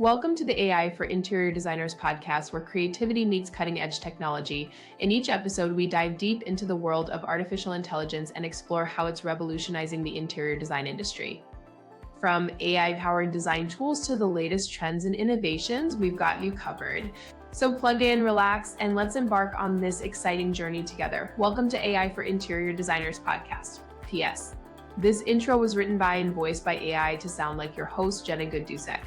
Welcome to the AI for Interior Designers podcast, where creativity meets cutting-edge technology. In each episode, we dive deep into the world of artificial intelligence and explore how it's revolutionizing the interior design industry. From AI-powered design tools to the latest trends and innovations, we've got you covered. So plug in, relax, and let's embark on this exciting journey together. Welcome to AI for Interior Designers podcast. P.S. This intro was written by and voiced by AI to sound like your host, Jenna Gaidusek.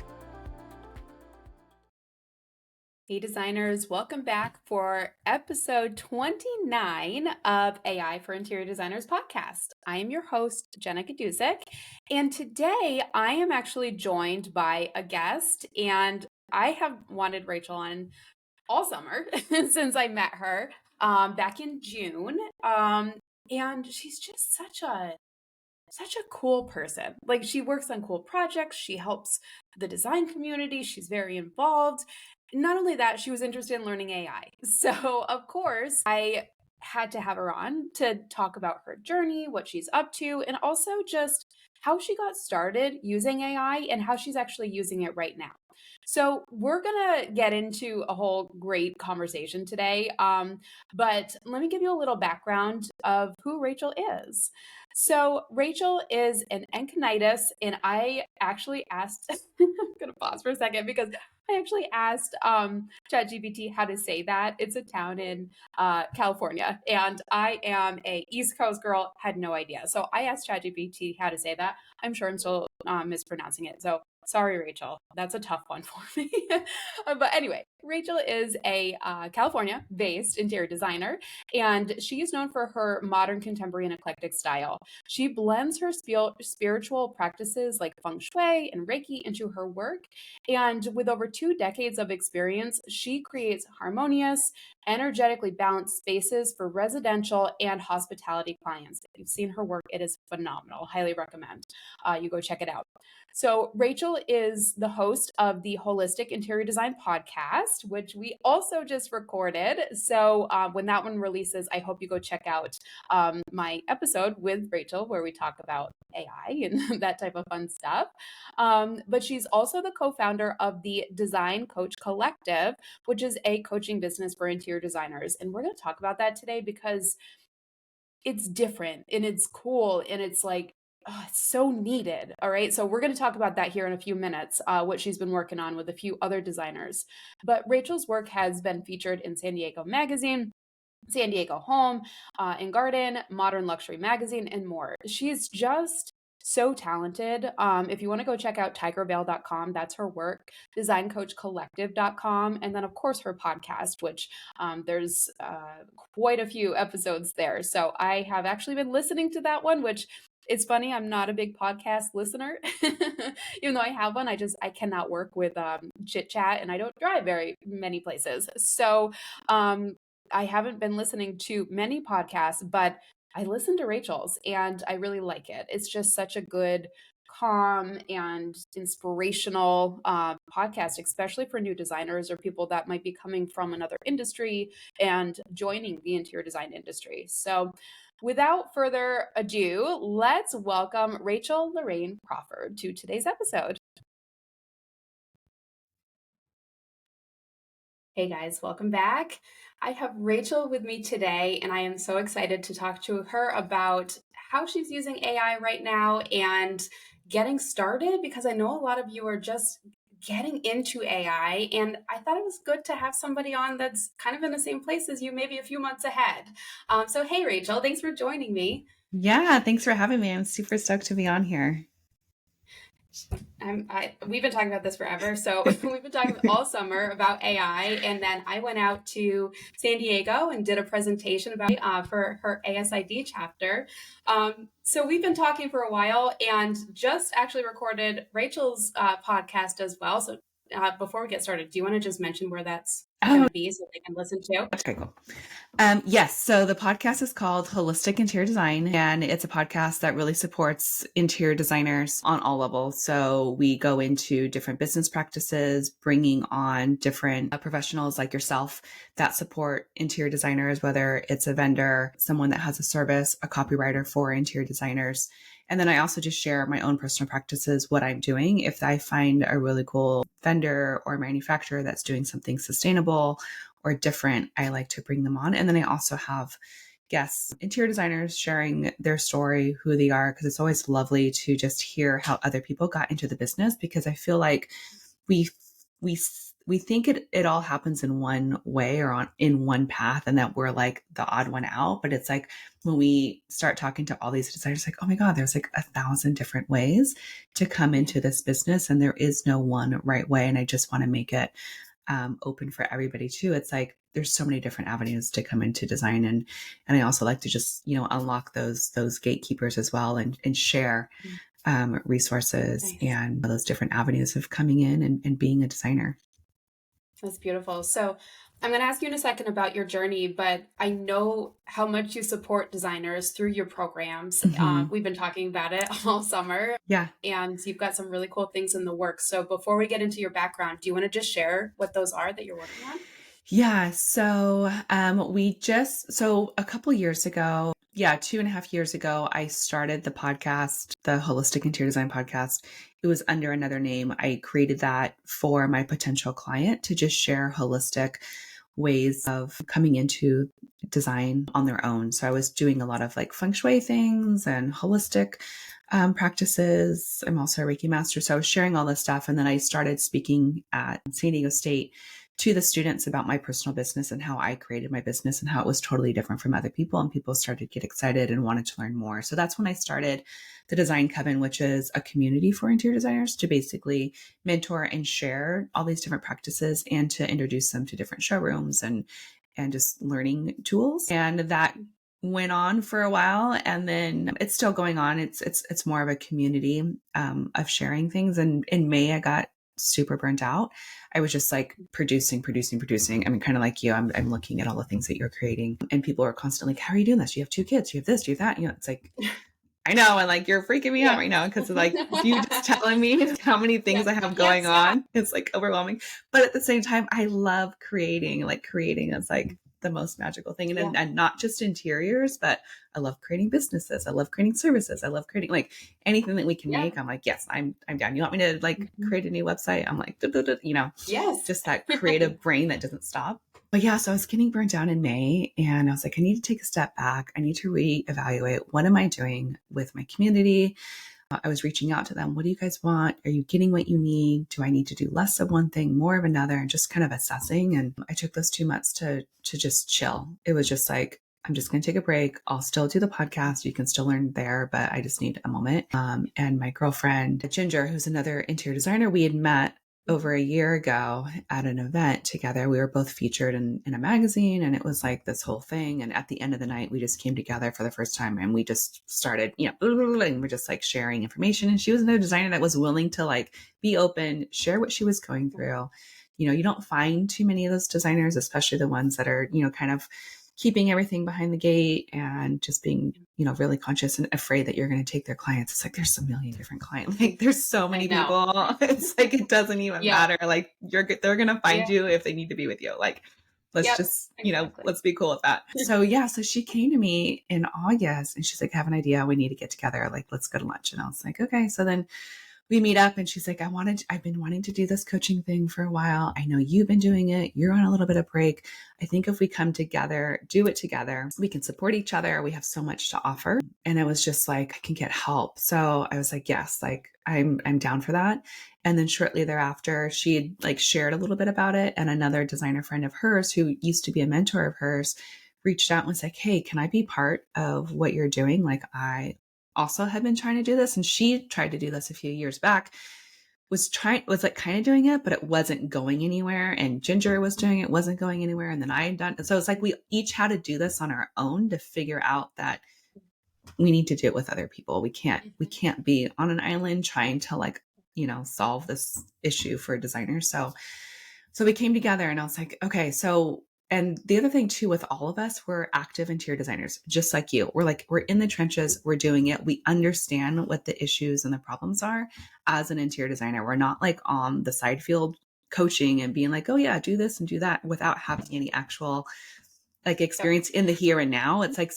Hey designers, welcome back for episode 29 of AI for Interior Designers podcast. I am your host, Jenna Gaidusek, and today I am actually joined by a guest, and I have wanted Rachel on all summer since I met her back in June, and she's just such a cool person. Like, she works on cool projects. She helps the design community. She's very involved. Not only that, she was interested in learning AI. So, of course, I had to have her on to talk about her journey, what she's up to, and also just how she got started using AI and how she's actually using it right now. So we're going to get into a whole great conversation today. But let me give you a little background of who Rachel is. So Rachel is an Encinitas, and I actually asked, I'm going to pause for a second because I actually asked ChatGPT how to say that. It's a town in California, and I am a East Coast girl, had no idea. So I asked ChatGPT how to say that. I'm sure I'm still mispronouncing it. So sorry, Rachel. That's a tough one for me. But anyway, Rachel is a California-based interior designer, and she is known for her modern, contemporary, and eclectic style. She blends her spiritual practices like Feng Shui and Reiki into her work, and with over 2 decades of experience, she creates harmonious, energetically balanced spaces for residential and hospitality clients. If you've seen her work, it is phenomenal. Highly recommend you go check it out. So Rachel is the host of the Holistic Interior Design podcast, which we also just recorded. So when that one releases, I hope you go check out my episode with Rachel, where we talk about AI and that type of fun stuff. But she's also the co-founder of the Design Coach Collective, which is a coaching business for interior designers. And we're going to talk about that today because it's different and it's cool and it's like, oh, it's so needed. All right. So we're going to talk about that here in a few minutes, what she's been working on with a few other designers. But Rachel's work has been featured in San Diego Magazine, San Diego Home and Garden, Modern Luxury Magazine, and more. She's just so talented. If you want to go check out tigerveil.com, that's her work, designcoachcollective.com, and then of course her podcast, which there's quite a few episodes there. So I have actually been listening to that one, which it's funny, I'm not a big podcast listener. Even though I have one, I cannot work with chit chat, and I don't drive very many places. So I haven't been listening to many podcasts, but I listen to Rachel's and I really like it. It's just such a good, calm and inspirational podcast, especially for new designers or people that might be coming from another industry and joining the interior design industry. So without further ado, let's welcome Rachel Larraine Crawford to today's episode. Hey guys, welcome back. I have Rachel with me today, and I am so excited to talk to her about how she's using AI right now and getting started, because I know a lot of you are just getting into AI, and I thought it was good to have somebody on that's kind of in the same place as you, maybe a few months ahead. So hey, Rachel, thanks for joining me. Yeah, thanks for having me. I'm super stoked to be on here. We've been talking about this forever. So we've been talking all summer about AI, and then I went out to San Diego and did a presentation about for her ASID chapter. So we've been talking for a while, and just actually recorded Rachel's podcast as well. So before we get started, do you want to just mention where that's going to be so they can listen to? Okay, cool. Yes. So the podcast is called Holistic Interior Design, and it's a podcast that really supports interior designers on all levels. So we go into different business practices, bringing on different professionals like yourself that support interior designers, whether it's a vendor, someone that has a service, a copywriter for interior designers. And then I also just share my own personal practices, what I'm doing. If I find a really cool vendor or manufacturer that's doing something sustainable or different, I like to bring them on. And then I also have guests, interior designers sharing their story, who they are, because it's always lovely to just hear how other people got into the business, because I feel like we think it all happens in one way or in one path, and that we're like the odd one out. But it's like when we start talking to all these designers, like, oh my God, there's like 1,000 different ways to come into this business, and there is no one right way. And I just want to make it open for everybody too. It's like there's so many different avenues to come into design, and I also like to just unlock those gatekeepers as well, and share resources and those different avenues of coming in and being a designer. That's beautiful. So I'm going to ask you in a second about your journey, but I know how much you support designers through your programs. Mm-hmm. We've been talking about it all summer. Yeah. And you've got some really cool things in the works. So before we get into your background, do you want to just share what those are that you're working on? Yeah. So a couple years ago, 2.5 years ago, I started the podcast, the Holistic Interior Design Podcast. It was under another name. I created that for my potential client to just share holistic ways of coming into design on their own. So I was doing a lot of like Feng Shui things and holistic practices. I'm also a Reiki master. So I was sharing all this stuff. And then I started speaking at San Diego State to the students about my personal business and how I created my business and how it was totally different from other people. And people started to get excited and wanted to learn more. So that's when I started the Design Coven, which is a community for interior designers to basically mentor and share all these different practices and to introduce them to different showrooms and just learning tools. And that went on for a while, and then it's still going on. It's more of a community of sharing things. And in May, I got super burnt out. I was just like producing. I mean, kind of like you, I'm looking at all the things that you're creating, and people are constantly like, how are you doing this? You have 2 kids, you have this, you have that. It's like, I know. And like, you're freaking me out right now. Cause like you just telling me how many things I have going on. It's like overwhelming. But at the same time, I love creating. Like creating is like the most magical thing. And not just interiors, but I love creating businesses. I love creating services. I love creating like anything that we can make. I'm like, yes, I'm down. You want me to like create a new website? I'm like, yes, just that creative brain that doesn't stop. But yeah, so I was getting burnt down in May, and I was like, I need to take a step back. I need to reevaluate, what am I doing with my community? I was reaching out to them. What do you guys want? Are you getting what you need? Do I need to do less of one thing, more of another? And just kind of assessing. And I took those 2 months to just chill. It was just like, I'm just going to take a break. I'll still do the podcast. You can still learn there, but I just need a moment. And my girlfriend, Ginger, who's another interior designer, we had met over a year ago at an event together. We were both featured in a magazine, and it was like this whole thing. And at the end of the night, we just came together for the first time, and we just started, and we're just like sharing information. And she was another designer that was willing to like be open, share what she was going through. You don't find too many of those designers, especially the ones that are, kind of keeping everything behind the gate and just being, really conscious and afraid that you're going to take their clients. It's like, there's a million different clients. Like there's so many people. It's like, it doesn't even matter. Like they're going to find you if they need to be with you. Like, let's just, let's be cool with that. So she came to me in August, and she's like, I have an idea. We need to get together. Like, let's go to lunch. And I was like, okay. So then we meet up, and she's like, I've been wanting to do this coaching thing for a while. I know you've been doing it. You're on a little bit of break. I think if we come together, do it together, we can support each other. We have so much to offer. And it was just like, I can get help. So I was like, yes, like I'm down for that. And then shortly thereafter, she had like shared a little bit about it. And another designer friend of hers, who used to be a mentor of hers, reached out and was like, hey, can I be part of what you're doing? Like, I also had been trying to do this, and she tried to do this a few years back, was like kind of doing it, but it wasn't going anywhere. And Ginger was doing it, wasn't going anywhere. And then I had done it. So it's like we each had to do this on our own to figure out that we need to do it with other people. We can't be on an island trying to like, solve this issue for designers. So we came together, and I was like, okay, so. And the other thing too, with all of us, we're active interior designers, just like you. We're in the trenches. We're doing it. We understand what the issues and the problems are as an interior designer. We're not like on the side field coaching and being like, oh yeah, do this and do that, without having any actual like experience in the here and now. It's like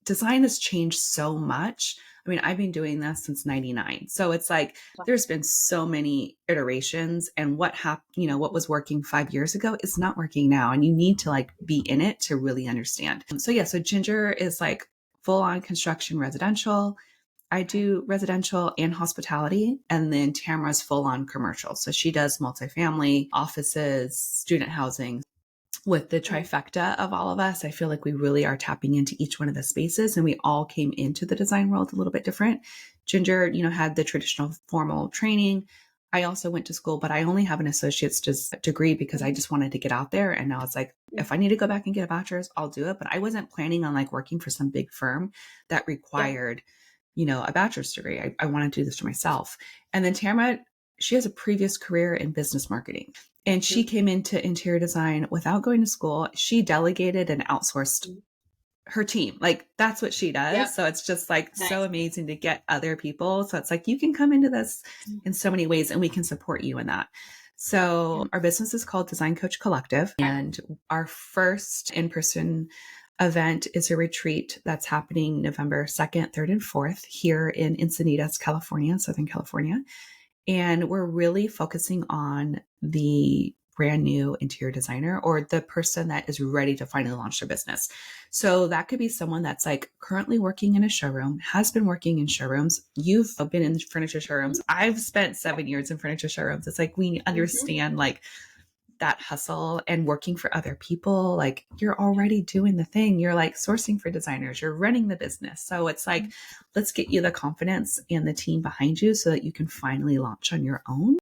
design has changed so much I mean, I've been doing this since 99. So it's like, there's been so many iterations, and what what was working 5 years ago is not working now. And you need to like be in it to really understand. So yeah, so Ginger is like full on construction residential. I do residential and hospitality, and then Tamara's full on commercial. So she does multifamily, offices, student housing. With the trifecta of all of us, I feel like we really are tapping into each one of the spaces, and we all came into the design world a little bit different. Ginger, had the traditional formal training. I also went to school, but I only have an associate's degree because I just wanted to get out there. And now it's like, if I need to go back and get a bachelor's, I'll do it. But I wasn't planning on like working for some big firm that required, a bachelor's degree. I want to do this for myself. And then Tamara, she has a previous career in business marketing. And she came into interior design without going to school. She delegated and outsourced her team. Like that's what she does. Yep. So it's just like so amazing to get other people. So it's like, you can come into this in so many ways and we can support you in that. So our business is called Design Coach Collective. And our first in-person event is a retreat that's happening November 2nd, 3rd, and 4th here in Encinitas, California, Southern California. And we're really focusing on the brand new interior designer or the person that is ready to finally launch their business. So that could be someone that's like currently working in a showroom, has been working in showrooms. You've been in furniture showrooms. I've spent 7 years in furniture showrooms. It's like we understand like that hustle and working for other people. Like you're already doing the thing. You're like sourcing for designers, you're running the business. So it's like, let's get you the confidence and the team behind you so that you can finally launch on your own.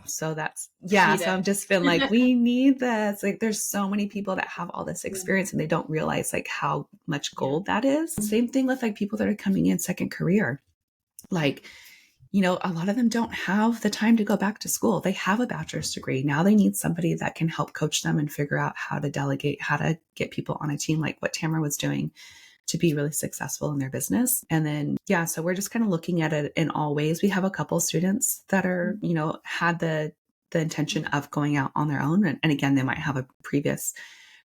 So that's, so I've just been like, we need this. Like there's so many people that have all this experience and they don't realize like how much gold that is. Same thing with like people that are coming in second career. Like, a lot of them don't have the time to go back to school. They have a bachelor's degree. Now they need somebody that can help coach them and figure out how to delegate, how to get people on a team like what Tamara was doing to be really successful in their business. And then, so we're just kind of looking at it in all ways. We have a couple students that are, had the intention of going out on their own. And again, they might have a previous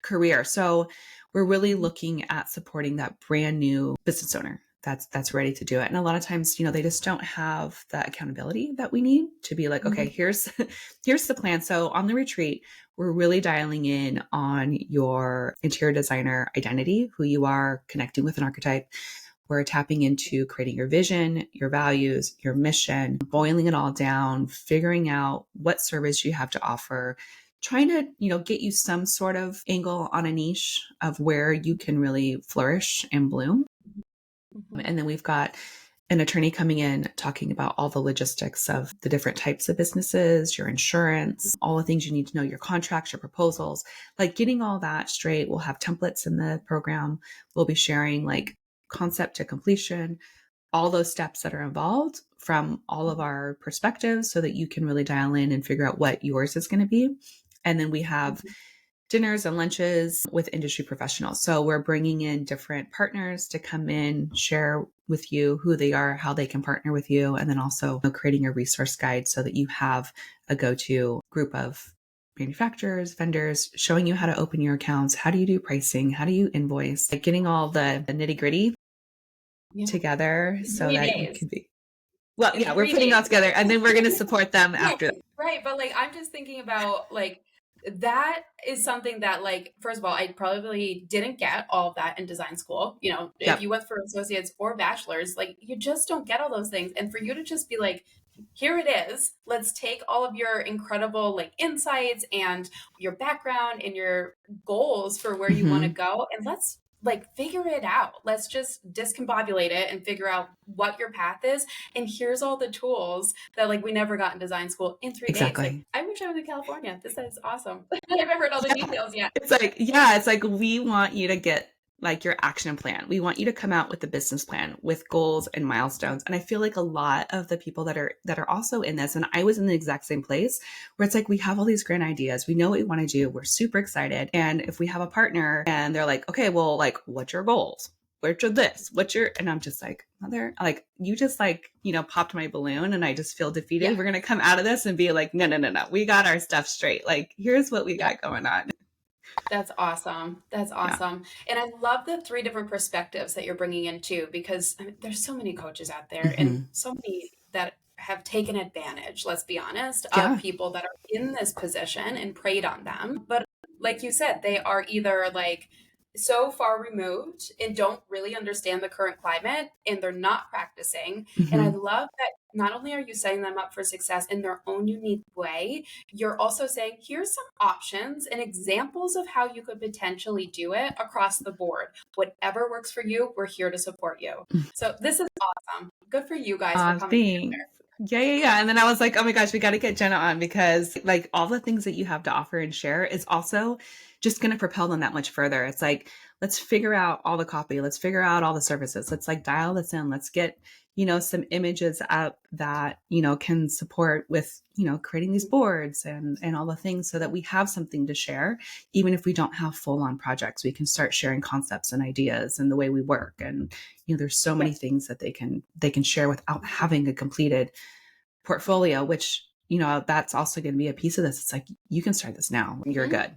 career. So we're really looking at supporting that brand new business owner that's ready to do it. And a lot of times, they just don't have the accountability that we need to be like, okay, here's the plan. So on the retreat, we're really dialing in on your interior designer identity, who you are, connecting with an archetype. We're tapping into creating your vision, your values, your mission, boiling it all down, figuring out what service you have to offer, trying to, get you some sort of angle on a niche of where you can really flourish and bloom. And then we've got an attorney coming in talking about all the logistics of the different types of businesses, your insurance, all the things you need to know, your contracts, your proposals, like getting all that straight. We'll have templates in the program. We'll be sharing like concept to completion, all those steps that are involved from all of our perspectives so that you can really dial in and figure out what yours is going to be. And then we have dinners and lunches with industry professionals. So we're bringing in different partners to come in, share with you who they are, how they can partner with you, and then also creating a resource guide so that you have a go-to group of manufacturers, vendors, showing you how to open your accounts, how do you do pricing, how do you invoice, like getting all the nitty-gritty together so that you can be. Well, we're putting it all together and then we're going to support them after that. Right. But like, I'm just thinking about like, that is something that like, first of all, I probably didn't get all of that in design school. If you went for associates or bachelors, like you just don't get all those things. And for you to just be like, here it is, let's take all of your incredible like insights and your background and your goals for where you want to go. And let's like figure it out. Let's just discombobulate it and figure out what your path is. And here's all the tools that like we never got in design school in 3 days. Like, I wish I was in California. This is awesome. I haven't heard all the details yet. It's like we want you to get like your action plan. We want you to come out with the business plan with goals and milestones. And I feel like a lot of the people that are also in this, and I was in the exact same place where it's like, we have all these grand ideas. We know what we want to do. We're super excited. And if we have a partner and they're like, okay, well, like, what's your goals? What's your this? And I'm just like, mother, like, you just like, popped my balloon and I just feel defeated. Yeah. We're going to come out of this and be like, no. We got our stuff straight. Like, here's what we got going on. That's awesome. That's Yeah. awesome. And I love the three different perspectives that you're bringing in too, because I mean, there's so many coaches out there and Hmm. so many that have taken advantage, let's be honest, of Yeah. people that are in this position and preyed on them. But like you said, they are either like so far removed and don't really understand the current climate and they're not practicing. And I Hmm. love that not only are you setting them up for success in their own unique way, you're also saying, here's some options and examples of how you could potentially do it across the board. Whatever works for you, we're here to support you. So this is awesome. Good for you guys for coming Thanks. together. Yeah. And then I was like, oh my gosh, we got to get Jenna on because like all the things that you have to offer and share is also just going to propel them that much further. It's like, let's figure out all the copy. Let's figure out all the services. Let's like dial this in. Let's get, some images up that, can support with, creating these boards and all the things so that we have something to share. Even if we don't have full on projects, we can start sharing concepts and ideas and the way we work. And, there's so many things that they can share without having a completed portfolio, which, that's also going to be a piece of this. It's like, you can start this now. You're Mhm. good.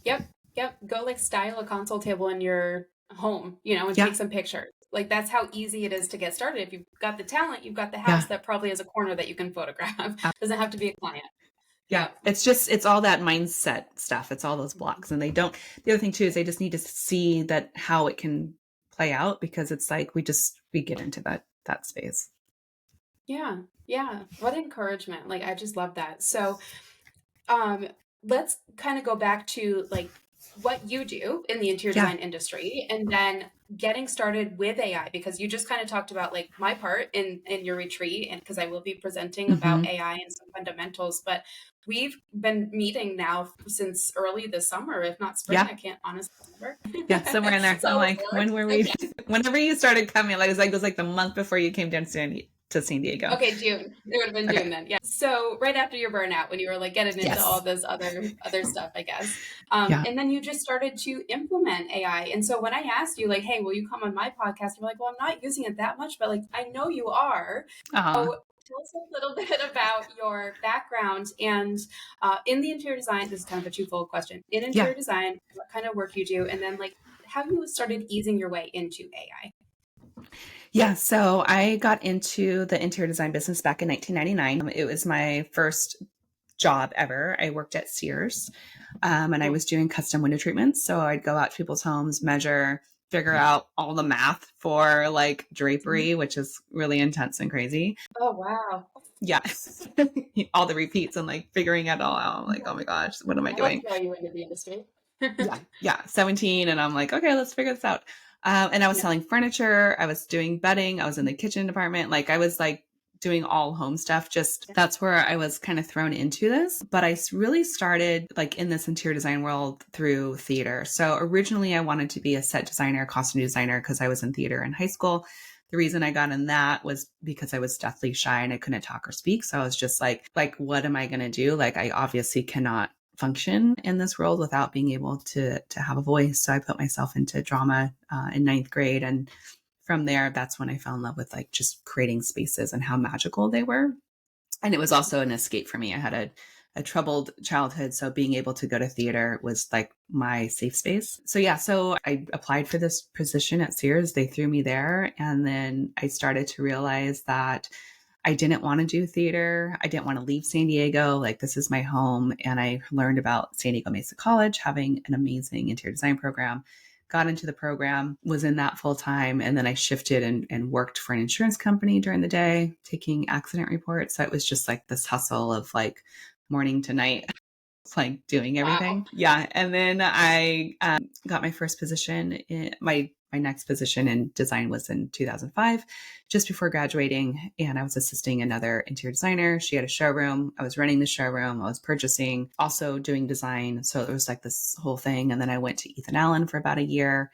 Yep. Yep. Go like style a console table in your home, and Yeah. take some pictures. Like that's how easy it is to get started. If you've got the talent, you've got the Yeah. house that probably has a corner that you can photograph. Doesn't have to be a client. Yeah. Yep. It's all that mindset stuff. It's all those blocks. And the other thing too, is they just need to see that how it can play out because it's like, we get into that space. Yeah. Yeah. What encouragement. Like I just love that. So um let's kind of go back to like what you do in the interior Yeah. design industry and then getting started with AI because you just kind of talked about like my part in your retreat and because I will be presenting about Hmm. AI and some fundamentals, but we've been meeting now since early this summer, if not spring. Yeah. I can't honestly remember. Yeah. Somewhere in there. I'm So like, when were we, whenever you started coming, like, it was like the month before you came down to San Diego. okay, June. It would have been Okay. June then. Yeah. So right after your burnout, when you were like getting into all Yes. this other stuff, I guess. Yeah. And then you just started to implement AI. And so when I asked you, like, hey, will you come on my podcast? You're like, well, I'm not using it that much, but like I know you are. Uh-huh. So tell us a little bit about your background and in the interior design. This is kind of a twofold question. In Yeah. interior design, what kind of work you do, and then like how you started easing your way into AI. Yeah, so I got into the interior design business back in 1999. It was my first job ever. I worked at Sears, and I was doing custom window treatments. So I'd go out to people's homes, measure, figure out all the math for like drapery, which is really intense and crazy. Oh, wow. Yeah, all the repeats and like figuring it all out. I'm like, oh my gosh, what am I I love doing? how you into the industry. Yeah, 17. And I'm like, okay, let's figure this out. And I was Yeah. selling furniture. I was doing bedding. I was in the kitchen department. Like I was like doing all home stuff. Just that's where I was kind of thrown into this. But I really started like in this interior design world through theater. So originally I wanted to be a set designer, costume designer, because I was in theater in high school. The reason I got in that was because I was deathly shy and I couldn't talk or speak. So I was just like, what am I going to do? Like, I obviously cannot function in this world without being able to have a voice. So I put myself into drama in ninth grade. And from there, that's when I fell in love with like just creating spaces and how magical they were. And it was also an escape for me. I had a troubled childhood. So being able to go to theater was like my safe space. So yeah, so I applied for this position at Sears. They threw me there. And then I started to realize that I didn't want to do theater. I didn't want to leave San Diego. Like, this is my home. And I learned about San Diego Mesa College having an amazing interior design program. Got into the program, was in that full time. And then I shifted and worked for an insurance company during the day, taking accident reports. So it was just like this hustle of like morning to night, like doing everything. Wow. Yeah. And then I got my first position in my next position in design was in 2005, just before graduating. And I was assisting another interior designer. She had a showroom. I was running the showroom. I was purchasing, also doing design. So it was like this whole thing. And then I went to Ethan Allen for about a year.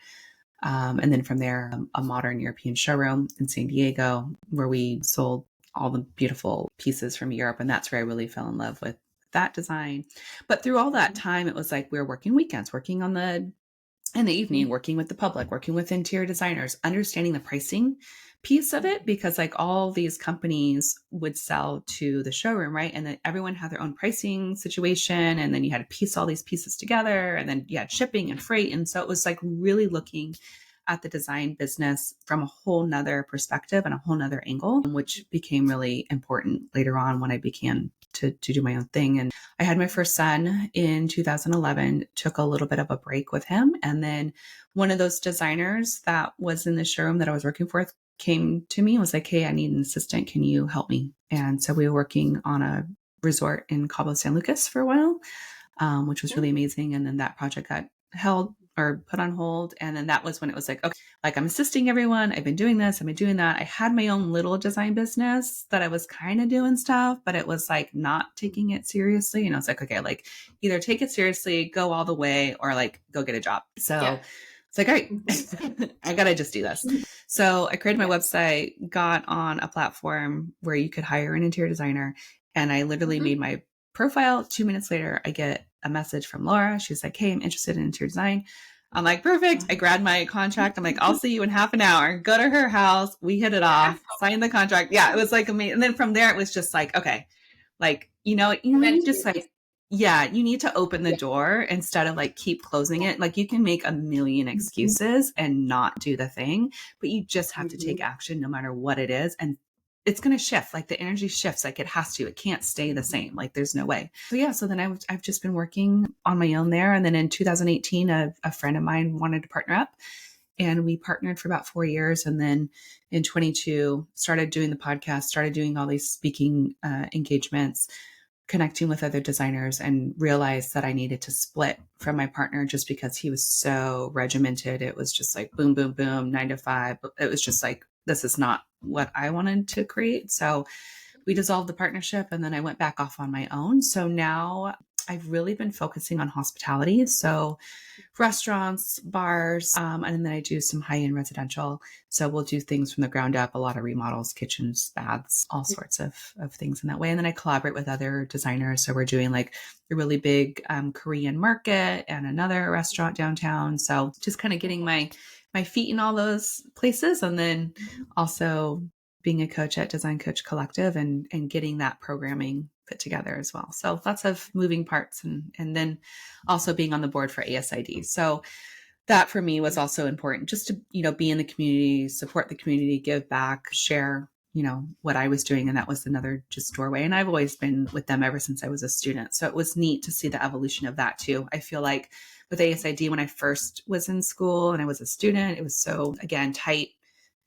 And then from there, a modern European showroom in San Diego, where we sold all the beautiful pieces from Europe. And that's where I really fell in love with that design. But through all that time, it was like we were working weekends, working in the evening, working with the public, working with interior designers, understanding the pricing, piece of it because like all these companies would sell to the showroom, right? And then everyone had their own pricing situation. And then you had to piece all these pieces together, and then you had shipping and freight. And so it was like really looking at the design business from a whole nother perspective and a whole nother angle, which became really important later on when I began to do my own thing. And I had my first son in 2011, took a little bit of a break with him. And then one of those designers that was in the showroom that I was working for came to me and was like, hey, I need an assistant. Can you help me? And so we were working on a resort in Cabo San Lucas for a while, which was really amazing. And then that project got held or put on hold. And then that was when it was like, okay, like I'm assisting everyone. I've been doing this. I've been doing that. I had my own little design business that I was kind of doing stuff, but it was like not taking it seriously. And I was like, okay, like either take it seriously, go all the way, or like go get a job. So it's like, all right, I got to just do this. So I created my website, got on a platform where you could hire an interior designer. And I literally made my profile. 2 minutes later, I get a message from Laura. She's like, hey, I'm interested in interior design. I'm like, perfect. I grabbed my contract. I'm like, I'll see you in half an hour. Go to her house. We hit it off, sign the contract. Yeah, it was like amazing. And then from there, it was just like, okay, like, you need just like, you need to open the door instead of like keep closing it. Like you can make a million excuses and not do the thing, but you just have to take action no matter what it is. And it's going to shift. Like the energy shifts, like it has to, it can't stay the same. Like there's no way. So then I've just been working on my own there. And then in 2018, a friend of mine wanted to partner up, and we partnered for about 4 years. And then in 22, started doing the podcast, started doing all these speaking engagements, connecting with other designers, and realized that I needed to split from my partner just because he was so regimented. It was just like boom, boom, boom, 9 to 5. It was just like, this is not what I wanted to create. So we dissolved the partnership, and then I went back off on my own. So now I've really been focusing on hospitality. So restaurants, bars, and then I do some high-end residential. So we'll do things from the ground up, a lot of remodels, kitchens, baths, all sorts of things in that way. And then I collaborate with other designers. So we're doing like a really big Korean market and another restaurant downtown. So just kind of getting my feet in all those places. And then also being a coach at Design Coach Collective and getting that programming put together as well. So lots of moving parts, and then also being on the board for ASID. So that for me was also important, just to, be in the community, support the community, give back, share, what I was doing. And that was another just doorway. And I've always been with them ever since I was a student. So it was neat to see the evolution of that too. I feel like with ASID, when I first was in school and I was a student, it was so, again, tight.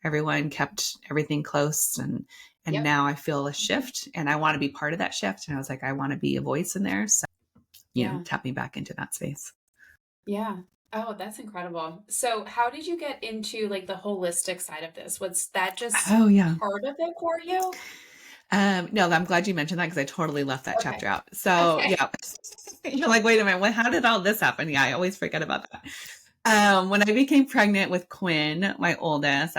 Everyone kept everything close, and now I feel a shift, and I want to be part of that shift. And I was like, I want to be a voice in there. So, tapping back into that space. Yeah. Oh, that's incredible. So how did you get into like the holistic side of this? Was that just part of it for you? No, I'm glad you mentioned that because I totally left that chapter out. So you're like, wait a minute, how did all this happen? Yeah, I always forget about that. When I became pregnant with Quinn, my oldest,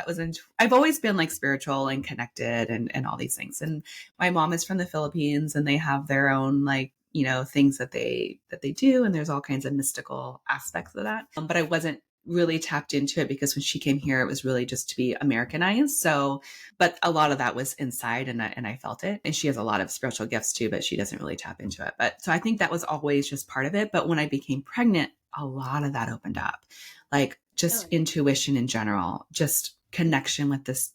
I've always been like spiritual and connected and all these things. And my mom is from the Philippines, and they have their own like, things that they do. And there's all kinds of mystical aspects of that. But I wasn't really tapped into it because when she came here, it was really just to be Americanized. So, but a lot of that was inside, and I felt it. And she has a lot of spiritual gifts too, but she doesn't really tap into it. But so I think that was always just part of it. But when I became pregnant, a lot of that opened up, like just intuition in general, just connection with this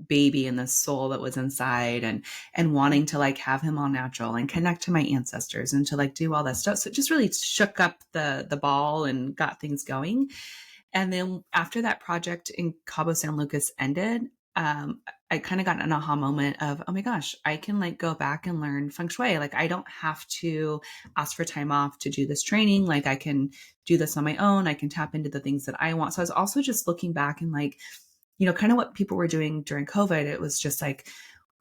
baby and the soul that was inside, and wanting to like have him all natural and connect to my ancestors and to like do all that stuff. So it just really shook up the ball and got things going. And then after that project in Cabo San Lucas ended, I kind of got an aha moment of, oh my gosh, I can like go back and learn Feng Shui. Like I don't have to ask for time off to do this training. Like I can do this on my own. I can tap into the things that I want. So I was also just looking back and like, kind of what people were doing during COVID. It was just like,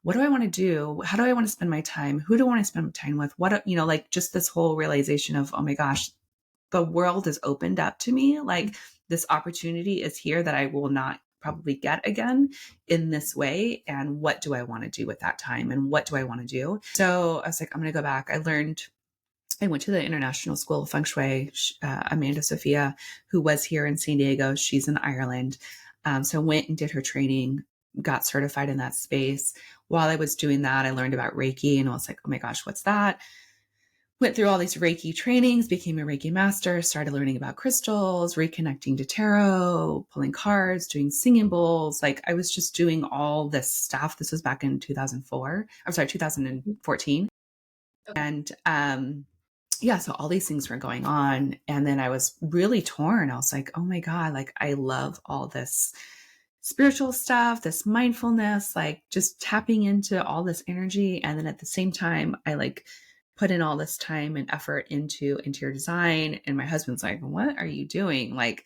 what do I want to do? How do I want to spend my time? Who do I want to spend my time with? What, like just this whole realization of, oh my gosh, the world has opened up to me. Like this opportunity is here that I will not probably get again in this way. And what do I want to do with that time? And what do I want to do? So I was like, I'm going to go back. I went to the International School of Feng Shui. Amanda Sophia, who was here in San Diego, she's in Ireland. So went and did her training, got certified in that space. While I was doing that, I learned about Reiki and I was like, oh my gosh, what's that? Went through all these Reiki trainings, became a Reiki master, started learning about crystals, reconnecting to tarot, pulling cards, doing singing bowls. Like I was just doing all this stuff. This was back in 2014. Okay. And yeah, so all these things were going on. And then I was really torn. I was like, oh my God, like I love all this spiritual stuff, this mindfulness, like just tapping into all this energy. And then at the same time, I like put in all this time and effort into interior design. And my husband's like, what are you doing? Like,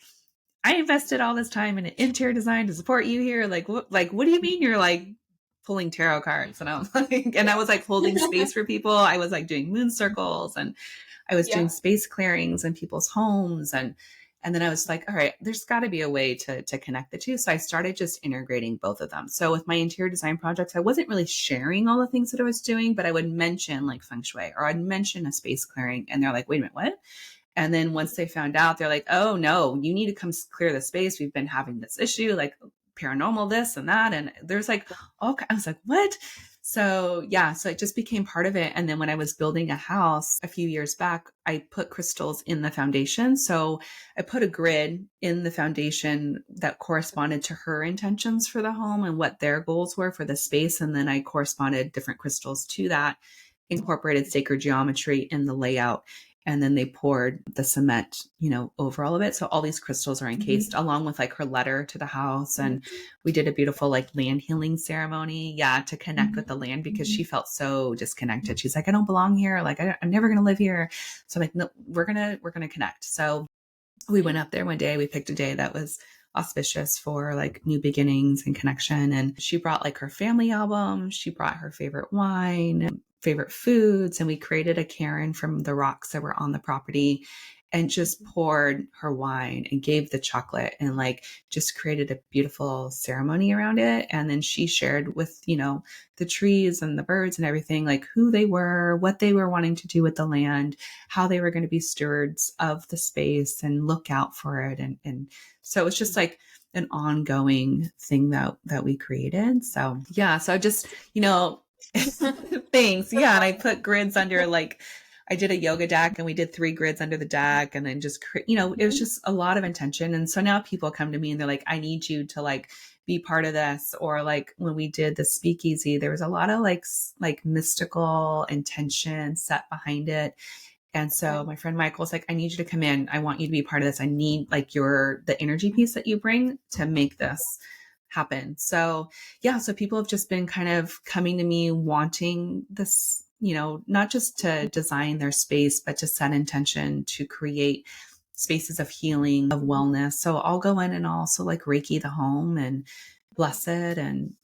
I invested all this time in interior design to support you here. What do you mean you're like pulling tarot cards? And I was like, and I was like holding space for people. I was like doing moon circles and I was doing space clearings in people's homes. And then I was like, all right, there's got to be a way to connect the two. So I started just integrating both of them. So with my interior design projects, I wasn't really sharing all the things that I was doing, but I would mention like Feng Shui or I'd mention a space clearing. And they're like, wait a minute, what? And then once they found out, they're like, oh no, you need to come clear the space. We've been having this issue, like paranormal, this and that. And there's like, okay, I was like, what? So yeah, so it just became part of it. And then when I was building a house a few years back, I put crystals in the foundation. So I put a grid in the foundation that corresponded to her intentions for the home and what their goals were for the space. And then I corresponded different crystals to that, incorporated sacred geometry in the layout. And then they poured the cement, over all of it. So all these crystals are encased along with like her letter to the house. And we did a beautiful like land healing ceremony. Yeah. To connect with the land because she felt so disconnected. She's like, I don't belong here. Like I'm never going to live here. So I'm like, no, we're going to connect. So we went up there one day. We picked a day that was auspicious for like new beginnings and connection. And she brought like her family album. She brought her favorite wine, favorite foods. And we created a cairn from the rocks that were on the property and just poured her wine and gave the chocolate and like just created a beautiful ceremony around it. And then she shared with, the trees and the birds and everything, like who they were, what they were wanting to do with the land, how they were going to be stewards of the space and look out for it. And so it's just like an ongoing thing that we created. So yeah, so just, things. Yeah. And I put grids under like, I did a yoga deck and we did 3 grids under the deck and then just, it was just a lot of intention. And so now people come to me and they're like, I need you to like be part of this. Or like when we did the speakeasy, there was a lot of like mystical intention set behind it. And so my friend Michael's like, I need you to come in. I want you to be part of this. I need like the energy piece that you bring to make this happen. So yeah, so people have just been kind of coming to me wanting this, not just to design their space, but to set intention to create spaces of healing, of wellness. So I'll go in and I'll also like Reiki the home and bless it and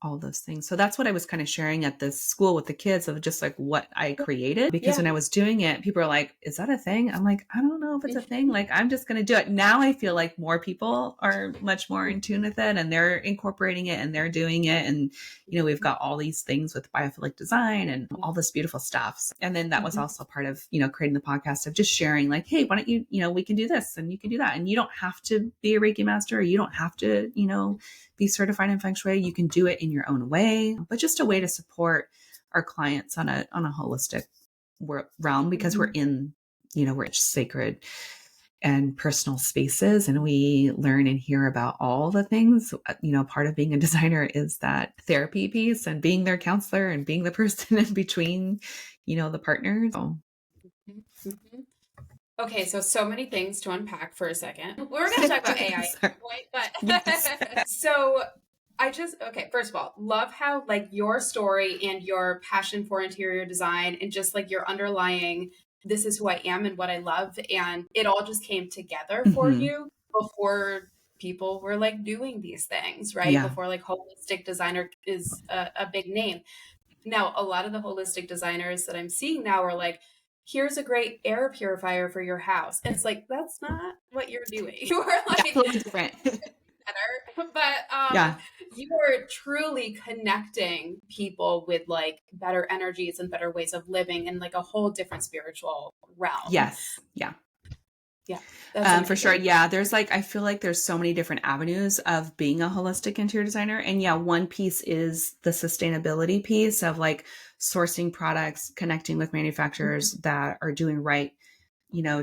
all those things. So that's what I was kind of sharing at this school with the kids of just like what I created. Because when I was doing it, people are like, is that a thing? I'm like, I don't know if it's a thing. Like, I'm just going to do it. Now I feel like more people are much more in tune with it and they're incorporating it and they're doing it. And, we've got all these things with biophilic design and all this beautiful stuff. And then that was also part of, creating the podcast of just sharing like, hey, why don't you, we can do this and you can do that. And you don't have to be a Reiki master or you don't have to, be certified in Feng Shui. You can do it in your own way, but just a way to support our clients on a holistic realm because we're in, we're sacred and personal spaces and we learn and hear about all the things. Part of being a designer is that therapy piece and being their counselor and being the person in between, the partners. Okay, so many things to unpack for a second. We're going to talk about AI at some point, but so first of all, love how like your story and your passion for interior design and just like your underlying, this is who I am and what I love. And it all just came together for you before people were like doing these things, right? Yeah. Before like holistic designer is a big name. Now, a lot of the holistic designers that I'm seeing now are like, here's a great air purifier for your house. And it's like, that's not what you're doing. You're like totally different. Better, but you are truly connecting people with like better energies and better ways of living and like a whole different spiritual realm. Yes. Yeah. Yeah. That's amazing. For sure. Yeah. There's like, I feel like there's so many different avenues of being a holistic interior designer. And yeah, one piece is the sustainability piece of like sourcing products, connecting with manufacturers that are doing right,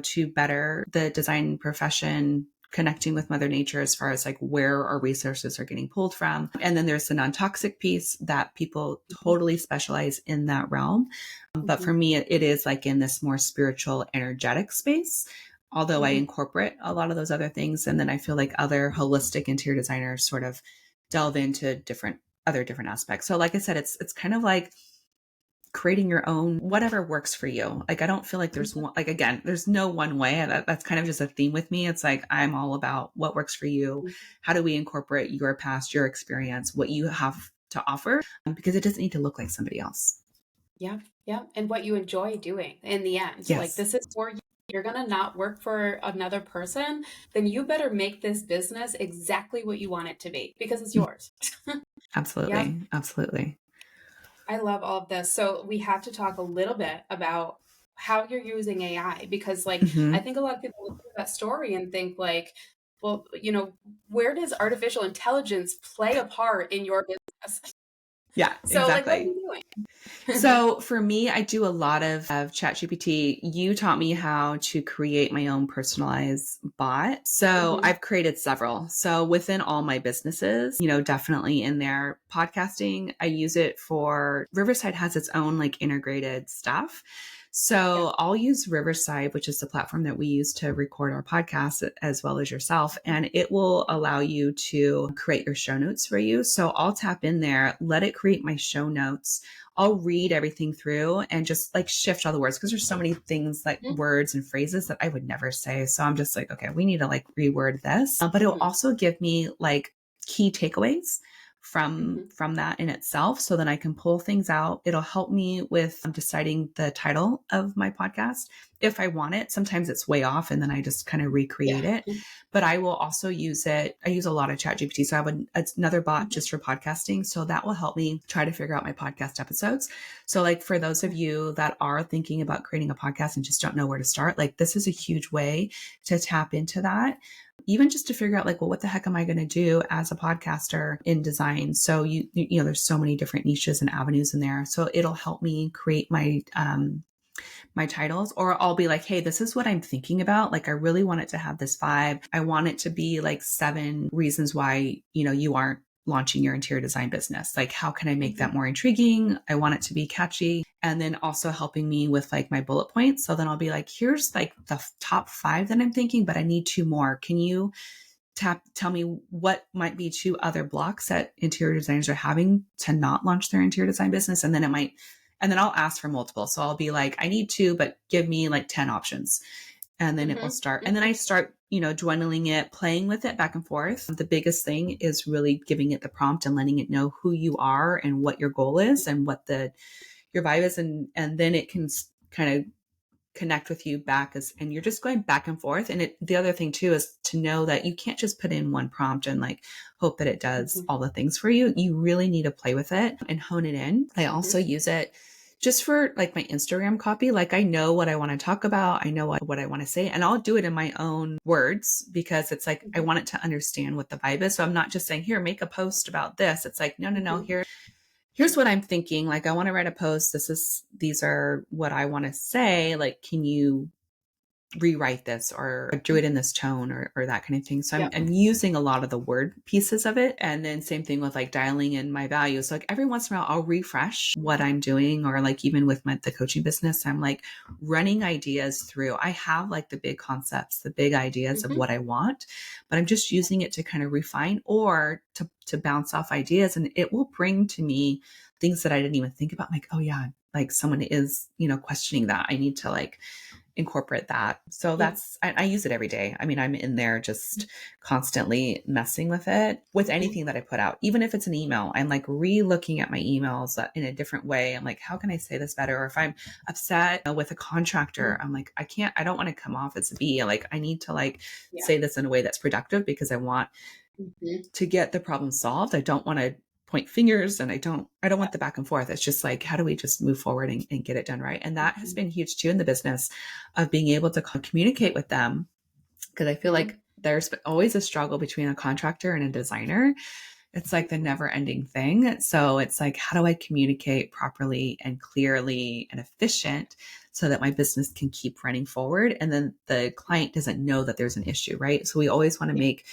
to better the design profession, connecting with Mother Nature as far as like where our resources are getting pulled from. And then there's the non-toxic piece that people totally specialize in that realm. But for me, it is like in this more spiritual, energetic space, although I incorporate a lot of those other things. And then I feel like other holistic interior designers sort of delve into different aspects. So like I said, it's kind of like creating your own, whatever works for you. Like, I don't feel like there's one, like, again, there's no one way. That's kind of just a theme with me. It's like, I'm all about what works for you. How do we incorporate your past, your experience, what you have to offer? Because it doesn't need to look like somebody else. Yeah. Yeah. And what you enjoy doing in the end. Yes. Like, this is for you. You're going to not work for another person, then you better make this business exactly what you want it to be because it's yours. Absolutely. Yeah. Absolutely. I love all of this. So we have to talk a little bit about how you're using AI because like I think a lot of people look at that story and think like, well, where does artificial intelligence play a part in your business? Yeah, So exactly. like, what are you doing? So for me, I do a lot of ChatGPT. You taught me how to create my own personalized bot. So I've created several. So within all my businesses, definitely in there, podcasting, I use it for Riverside has its own like integrated stuff. So I'll use Riverside, which is the platform that we use to record our podcast as well as yourself. And it will allow you to create your show notes for you. So I'll tap in there, let it create my show notes. I'll read everything through and just like shift all the words because there's so many things like words and phrases that I would never say. So I'm just like, okay, we need to like reword this. But it'll also give me like key takeaways from that in itself. So then I can pull things out. It'll help me with deciding the title of my podcast if I want it. Sometimes it's way off and then I just kind of recreate it. But I will also use it. I use a lot of ChatGPT. So I have another bot just for podcasting. So that will help me try to figure out my podcast episodes. So like for those of you that are thinking about creating a podcast and just don't know where to start, like this is a huge way to tap into that. Even just to figure out like, well, what the heck am I going to do as a podcaster in design? So you know, there's so many different niches and avenues in there. So it'll help me create my, my titles, or I'll be like, hey, this is what I'm thinking about. Like, I really want it to have this vibe. I want it to be like 7 reasons why, you aren't launching your interior design business. Like, how can I make that more intriguing? I want it to be catchy. And then also helping me with like my bullet points. So then I'll be like, here's like the top 5 that I'm thinking, but I need 2 more. Can you tell me what might be 2 other blocks that interior designers are having to not launch their interior design business? And then then I'll ask for multiple. So I'll be like, I need 2, but give me like 10 options. And then it will start. And then I start, dwindling it, playing with it back and forth. The biggest thing is really giving it the prompt and letting it know who you are and what your goal is and what your vibe is. And then it can kind of connect with you back and you're just going back and forth. And the other thing too is to know that you can't just put in one prompt and like hope that it does all the things for you. You really need to play with it and hone it in. I also use it just for like my Instagram copy. Like I know what I want to talk about. I know what I want to say, and I'll do it in my own words because it's like, I want it to understand what the vibe is. So I'm not just saying, here, make a post about this. It's like, no, here's what I'm thinking. Like, I want to write a post. These are what I want to say. Like, can you rewrite this or do it in this tone or that kind of thing. So I'm using a lot of the word pieces of it. And then same thing with like dialing in my values. So like every once in a while I'll refresh what I'm doing, or like even with the coaching business, I'm like running ideas through. I have like the big concepts, the big ideas of what I want, but I'm just using it to kind of refine or to bounce off ideas. And it will bring to me things that I didn't even think about. Like, oh yeah, like someone is, questioning that. I need to like incorporate that. So I use it every day. I mean, I'm in there just constantly messing with it with anything that I put out. Even if it's an email, I'm like re-looking at my emails in a different way. I'm like, how can I say this better? Or if I'm upset with a contractor, I'm like, I don't want to come off as a B. Like, I need to like say this in a way that's productive because I want to get the problem solved. I don't want to point fingers, and I don't want the back and forth. It's just like, how do we just move forward and get it done right? And that has been huge too in the business of being able to communicate with them Because I feel like there's always a struggle between a contractor and a designer. It's like the never ending thing. So it's like, how do I communicate properly and clearly and efficient so that my business can keep running forward? And then the client doesn't know that there's an issue, right? So we always want to make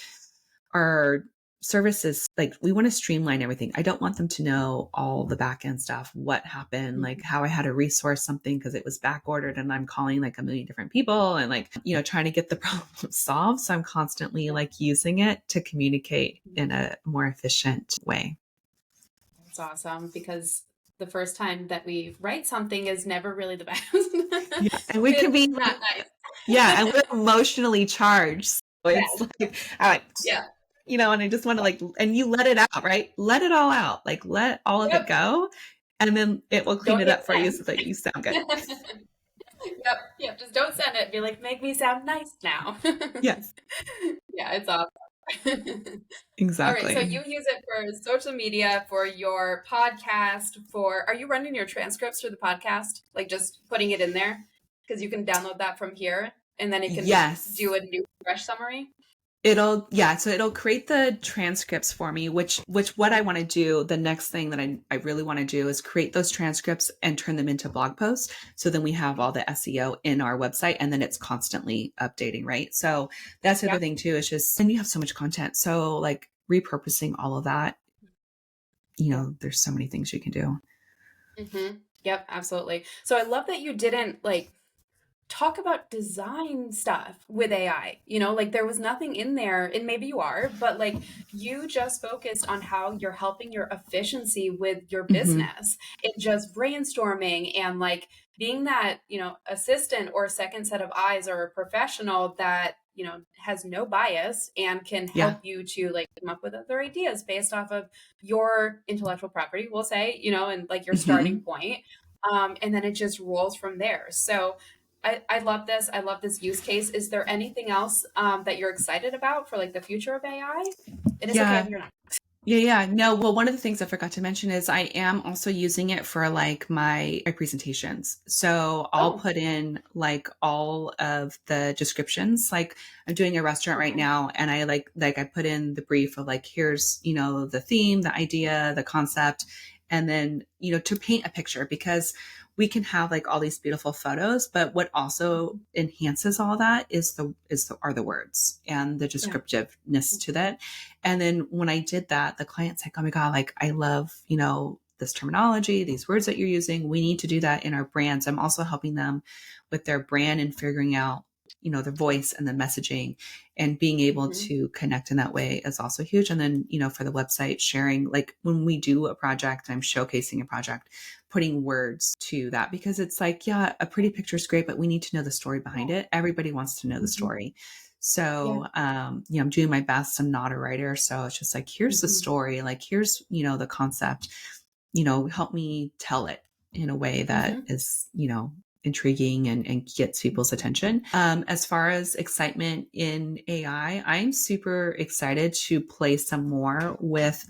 our services, like we want to streamline everything. I don't want them to know all the back end stuff, what happened, like how I had to resource something because it was back ordered and I'm calling like a million different people and like, trying to get the problem solved. So I'm constantly like using it to communicate in a more efficient way. That's awesome, because the first time that we write something is never really the best. Yeah, and we can be not nice. Yeah, and we're emotionally charged. So it's like, yeah. And I just want to and you let it out, right? Let it all out. Like let all of it go. And then it will clean it up for you so that you sound good. Yep. Just don't send it. Be like, make me sound nice now. Yes. Yeah, it's awesome. Exactly. All right. So you use it for social media, for your podcast, are you running your transcripts for the podcast? Like just putting it in there? Because you can download that from here and then it can do a new fresh summary. So it'll create the transcripts for me, which what I want to do, the next thing that I really want to do is create those transcripts and turn them into blog posts. So then we have all the SEO in our website and then it's constantly updating, right? So that's the other thing too, is just, and you have so much content. So like repurposing all of that, there's so many things you can do. Mm-hmm. Yep, absolutely. So I love that you didn't talk about design stuff with AI, there was nothing in there, and maybe you are, but you just focused on how you're helping your efficiency with your business. It just brainstorming and being that, assistant or second set of eyes or a professional that, has no bias and can help you to come up with other ideas based off of your intellectual property, we'll say, and your starting point. And then it just rolls from there. So I love this. I love this use case. Is there anything else that you're excited about for the future of AI? And it's okay if you're not. Yeah. No, well, one of the things I forgot to mention is I am also using it for my presentations. So I'll put in all of the descriptions. I'm doing a restaurant right now and I I put in the brief of here's, the theme, the idea, the concept, and then, to paint a picture, because we can have all these beautiful photos, but what also enhances all that are the words and the descriptiveness to that. And then when I did that, the client's like, oh my God, I love, this terminology, these words that you're using. We need to do that in our brands. I'm also helping them with their brand and figuring out, the voice and the messaging, and being able to connect in that way is also huge. And then, for the website, sharing, when we do a project, I'm showcasing a project, putting words to that, because it's a pretty picture is great, but we need to know the story behind it. Everybody wants to know the story. So, I'm doing my best. I'm not a writer. So it's just here's the story, here's, the concept, help me tell it in a way that is, intriguing and gets people's attention. As far as excitement in AI, I'm super excited to play some more with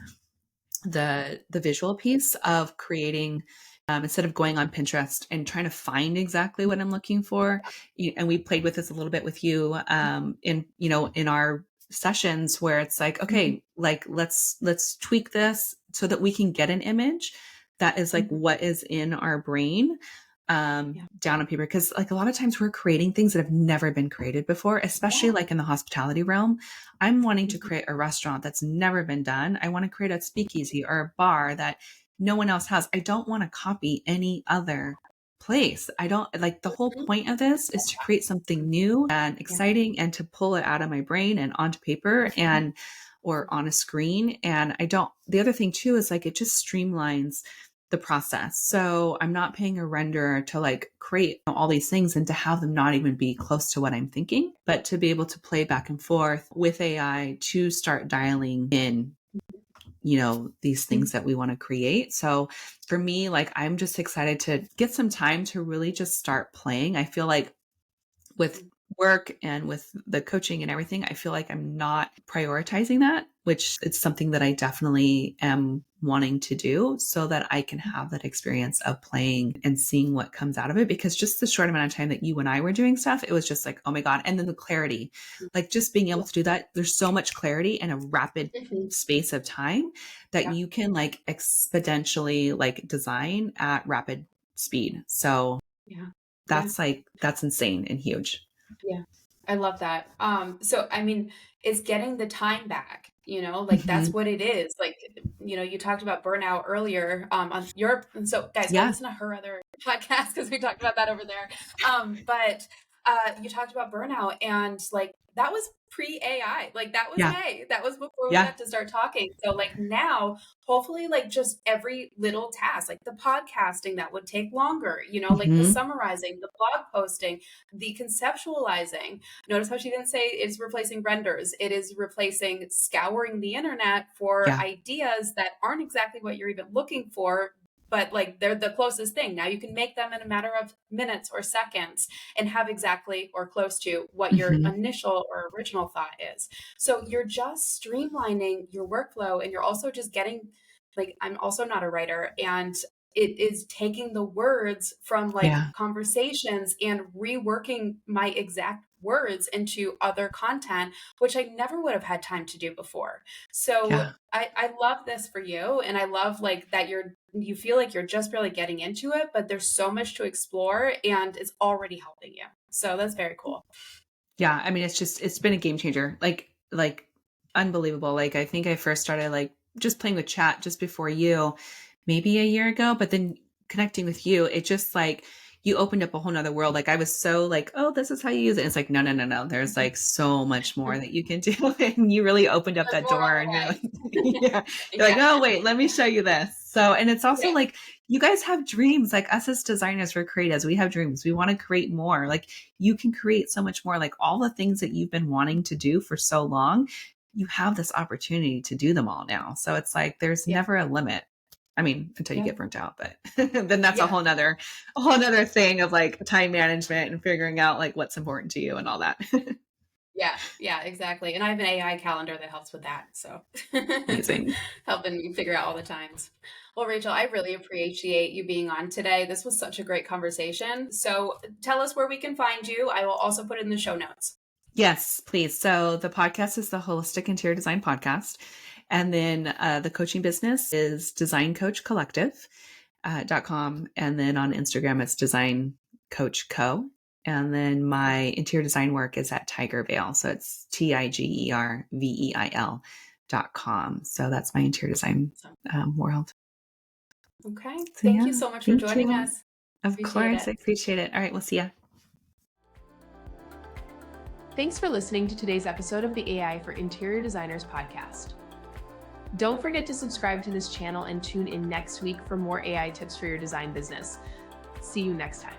the visual piece of creating, instead of going on Pinterest and trying to find exactly what I'm looking for. And we played with this a little bit with you in our sessions, where it's okay, let's tweak this so that we can get an image that is what is in our brain down on paper. Because a lot of times we're creating things that have never been created before, especially in the hospitality realm. I'm wanting to create a restaurant that's never been done. I want to create a speakeasy or a bar that no one else has. I don't want to copy any other place. I don't the whole point of this is to create something new and exciting and to pull it out of my brain and onto paper or on a screen. And the other thing too is it just streamlines the process. So I'm not paying a renderer to create all these things and to have them not even be close to what I'm thinking, but to be able to play back and forth with AI to start dialing in, these things that we want to create. So for me, I'm just excited to get some time to really just start playing. I feel with work and with the coaching and everything, I feel I'm not prioritizing that which it's something that I definitely am wanting to do so that I can have that experience of playing and seeing what comes out of it. Because just the short amount of time that you and I were doing stuff, it was just like, oh my God. And then the clarity, like just being able to do that, there's so much clarity in a rapid space of time that you can like exponentially like design at rapid speed. So that's that's insane and huge. Yeah. I love that. So I mean, it's getting the time back, like that's what it is. Like, you talked about burnout earlier, on your, so guys, go listen to her other podcast because we talked about that over there. But you talked about burnout, and like that was pre-AI, like that was May, that was before we got to start talking. So like now, hopefully like just every little task, like the podcasting that would take longer, like the summarizing, the blog posting, the conceptualizing. Notice how she didn't say it's replacing renders. It is replacing scouring the internet for ideas that aren't exactly what you're even looking for, but like they're the closest thing. Now you can make them in a matter of minutes or seconds and have exactly or close to what your initial or original thought is. So you're just streamlining your workflow, and you're also just getting, like, I'm also not a writer, and it is taking the words from like conversations and reworking my exact words into other content, which I never would have had time to do before. So I love this for you. And I love like that you feel like you're just really getting into it, but there's so much to explore and it's already helping you. So that's very cool. Yeah. I mean, it's been a game changer, like unbelievable. Like I think I first started like just playing with chat just before you, maybe a year ago, but then connecting with you, it just like, you opened up a whole nother world. Like I was so like, oh, this is how you use it. And it's like, no. There's like so much more that you can do. And you really opened up that door and you're like, you're like, oh wait, let me show you this. So, and it's also like, you guys have dreams. Like us as designers, we're creatives. We have dreams. We want to create more. Like you can create so much more, like all the things that you've been wanting to do for so long, you have this opportunity to do them all now. So it's like, there's never a limit. I mean, until you get burnt out, but then that's a whole nother thing of like time management and figuring out like what's important to you and all that. Yeah, exactly. And I have an AI calendar that helps with that. So amazing. Helping me figure out all the times. Well, Rachel, I really appreciate you being on today. This was such a great conversation. So tell us where we can find you. I will also put it in the show notes. Yes, please. So the podcast is the Holistic Interior Design Podcast. And then the coaching business is designcoachcollective.com. And then on Instagram, it's Design Coach Co. And then my interior design work is at Tiger Veil. So it's TIGERVEIL.com. So that's my interior design world. Okay. So, thank you so much for joining us. Of course. I appreciate it. All right. We'll see ya. Thanks for listening to today's episode of the AI for Interior Designers podcast. Don't forget to subscribe to this channel and tune in next week for more AI tips for your design business. See you next time.